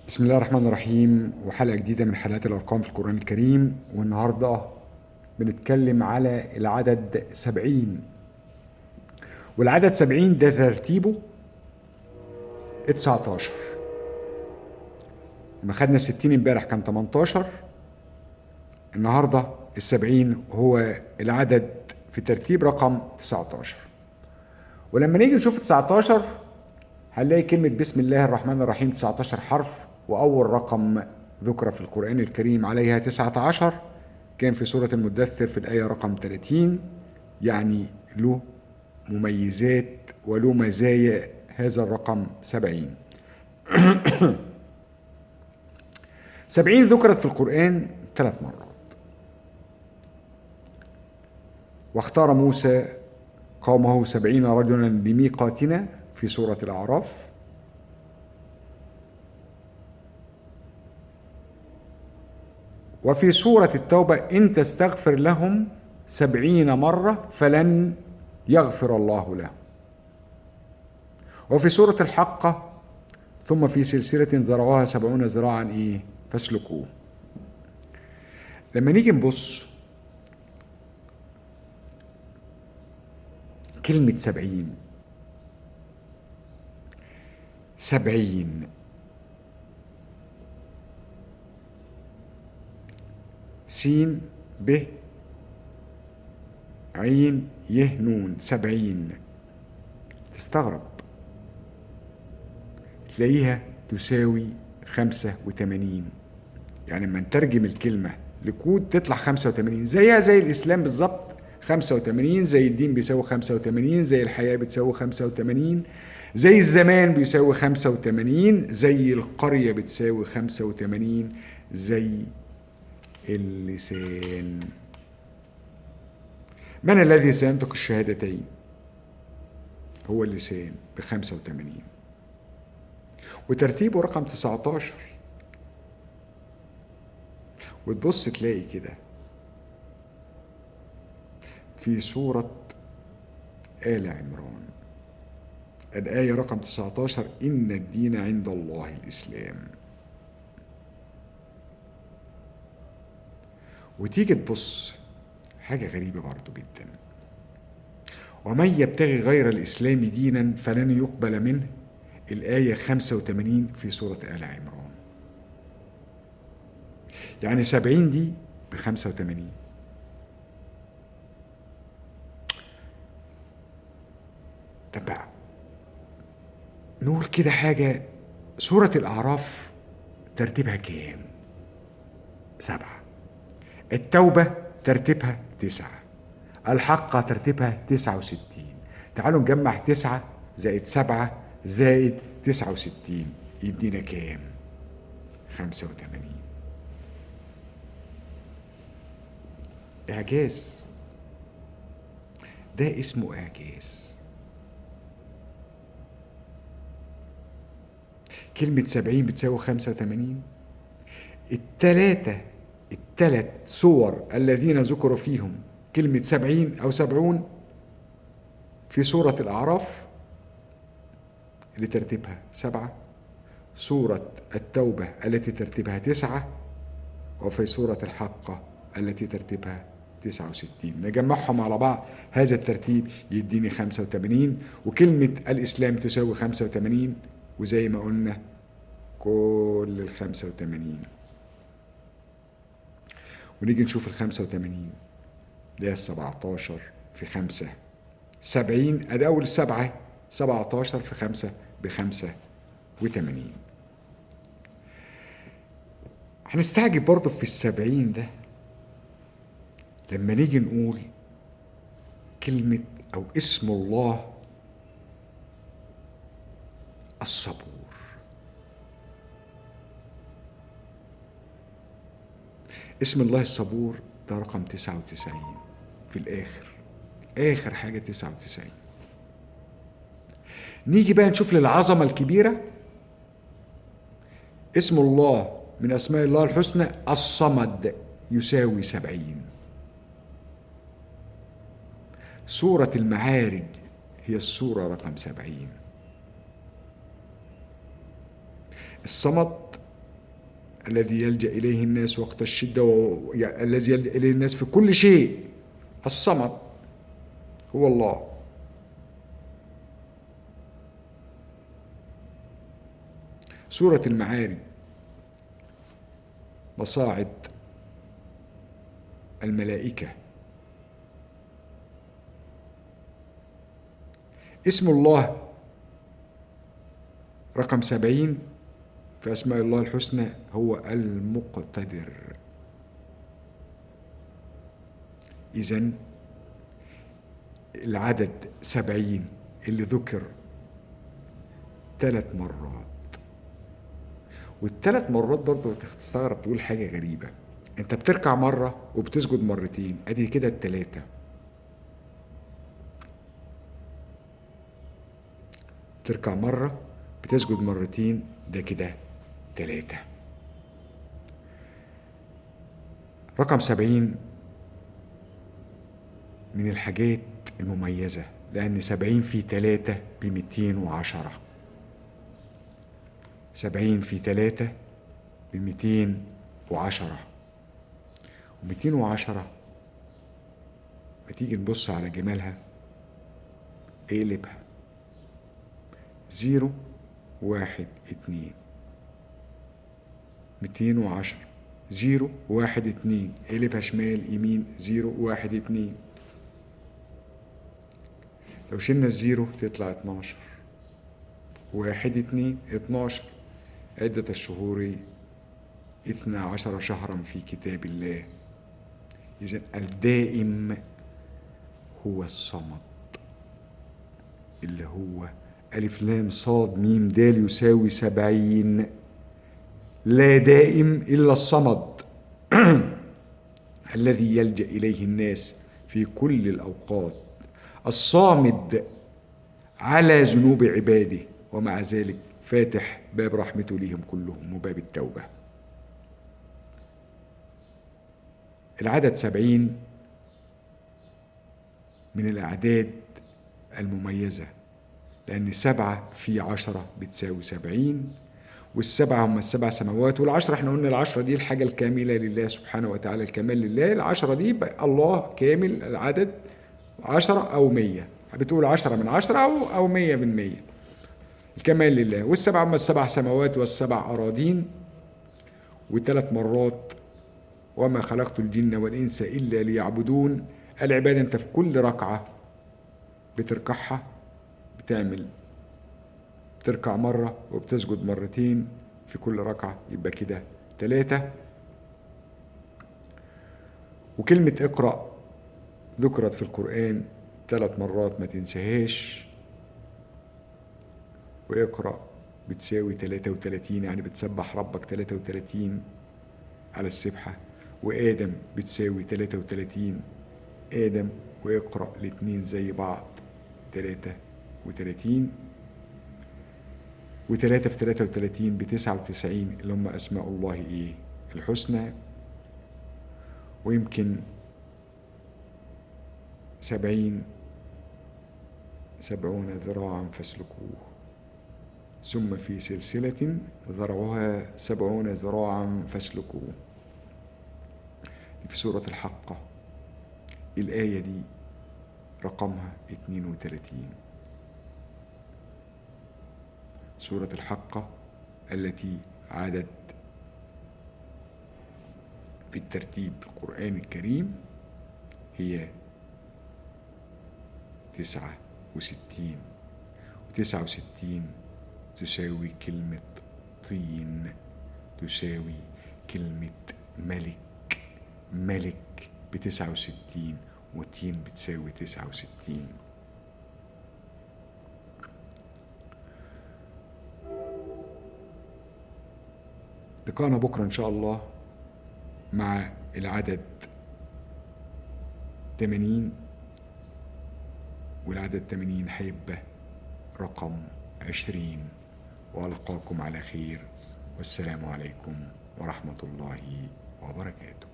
بسم الله الرحمن الرحيم، وحلقة جديدة من حلقات الأرقام في القرآن الكريم. والنهاردة بنتكلم على العدد 70. والعدد 70 ده ترتيبه 19. لما خدنا 60 امبارح كان 18. النهاردة 70 هو العدد في ترتيب رقم 19. ولما نيجي نشوف 19 هنلاقي كلمة بسم الله الرحمن الرحيم 19 حرف، وأول رقم ذكر في القرآن الكريم عليها 19 كان في سورة المدثر في الآية رقم 30. يعني له مميزات وله مزايا هذا الرقم 70. 70 ذكرت في القرآن 3 مرات. واختار موسى قومه 70 رجلا لميقاتنا في سورة الأعراف. وفي سورة التوبة إن تستغفر لهم 70 مرة فلن يغفر الله لهم. وفي سورة الحقة ثم في سلسلة ذرعها 70 ذراعا فاسلكوه. لما نيجي نبص كلمة 70، 70 سين ب عين يه نون 70. تستغرب تلاقيها تساوي 85. يعني لما نترجم الكلمة لكود تطلع 85 زيها زي الإسلام بالظبط. 85 زي الدين بيساوي 85، زي الحياة بتساوي 85، زي الزمان بيساوي 85، زي القرية بتساوي 85، زي اللسان. من الذي سينطق الشهادتين؟ هو اللسان ب85. وترتيبه رقم 19. وتبص تلاقي كده في سورة آل عمران الآية رقم 19 إن الدين عند الله الإسلام. وتيجي تبص حاجة غريبة برضو جدا، ومن يبتغي غير الإسلام دينا فلن يقبل منه. الآية 85 في سورة آل عمران. يعني 70 دي ب85. طب بقى نقول كده حاجة، سورة الأعراف ترتيبها كام؟ 7. التوبة ترتيبها 9. الحقة ترتيبها 69. تعالوا نجمع 9 زائد 7 زائد 69 يدينا كام؟ 85. إعجاز. ده اسمه إعجاز. كلمة 70 بتساوي 85. التلات صور الذين ذكروا فيهم كلمة 70 أو 70 في سورة الأعراف اللي ترتيبها 7، سورة التوبة التي ترتيبها 9، وفي سورة الحقة التي ترتيبها 69. نجمعهم على بعض هذا الترتيب يديني 85. وكلمة الإسلام تساوي 85، وزي ما قلنا كل 85. ونيجي نشوف 85 ده 17 في 5 70. ادي اول 7 17 في 5 ب85. هنستعجب برضه في 70 ده لما نيجي نقول كلمة أو اسم الله الصبور. اسم الله الصبور ده رقم 99 في الآخر، آخر حاجة 99. نيجي بقى نشوف للعظمة الكبيرة اسم الله من أسماء الله الحسنى الصمد يساوي 70. سورة المعارج هي السورة رقم 70. الصمد الذي يلجأ إليه الناس وقت الشدة، الذي يلجأ إليه الناس في كل شيء. الصمد هو الله. سورة المعارج مصاعد الملائكة. اسم الله رقم 70 في أسماء الله الحسنى هو المقتدر. إذن العدد 70 اللي ذكر 3 مرات، والثلاث مرات برضه تستغرب تقول حاجة غريبة، انت بتركع مرة وبتسجد مرتين، ادي كده التلاتة. تركع مرة بتسجد مرتين، ده كده 3. رقم 70 من الحاجات المميزة، لأن 70 في 3 ب210. 70 في 3 ب210. و210 ما تيجي نبص على جمالها، اقلبها 0 1 2. 210 0 1 2، اقلبها شمال يمين 0 1 2. لو شلنا الزيرو تطلع 12. 1 2 12. عدة الشهور 12 شهرا في كتاب الله. إذن الدائم هو الصمد، اللي هو ألف لام صاد ميم دال يساوي 70. لا دائم إلا الصمد الذي يلجأ إليه الناس في كل الأوقات، الصامد على ذنوب عباده، ومع ذلك فاتح باب رحمته ليهم كلهم وباب التوبة. العدد 70 من الأعداد المميزة، لأن 7 في 10 بتساوي 70، والسبعة هم ال7 سماوات، والعشرة احنا قلنا العشرة دي الحاجة الكاملة لله سبحانه وتعالى، الكمال لله. العشرة دي الله كامل العدد، 10 أو 100، بتقول 10 من 10 أو 100 من 100، الكمال لله. والسبعة هم ال7 سماوات وال7 أراضين. و3 مرات وما خلقت الجن والإنس إلا ليعبدون. العبادة أنت في كل ركعة بتركعها بتركع مرة وبتسجد مرتين في كل ركعة، يبقى كده 3. وكلمة اقرأ ذكرت في القرآن 3 مرات ما تنساهاش. واقرأ بتساوي 33، يعني بتسبح ربك 33 على السبحة. وآدم بتساوي 33 آدم، واقرأ الاتنين زي بعض 33. و3 في 33 ب99، اللي هم أسماء الله الحسنى. ويمكن 70 ذراعا فاسلكوه، ثم في سلسلة ذرعها 70 ذراعا فاسلكوه. في سورة الحقة الآية دي رقمها 32. سورة الحقة التي عادت في الترتيب القرآن الكريم هي 69. 69 تساوي كلمة طين، تساوي كلمة ملك ب69، وطين بتساوي 69. لقانا بكرة إن شاء الله مع العدد 80، والعدد 80 هيبقى رقم 20. وألقاكم على خير، والسلام عليكم ورحمة الله وبركاته.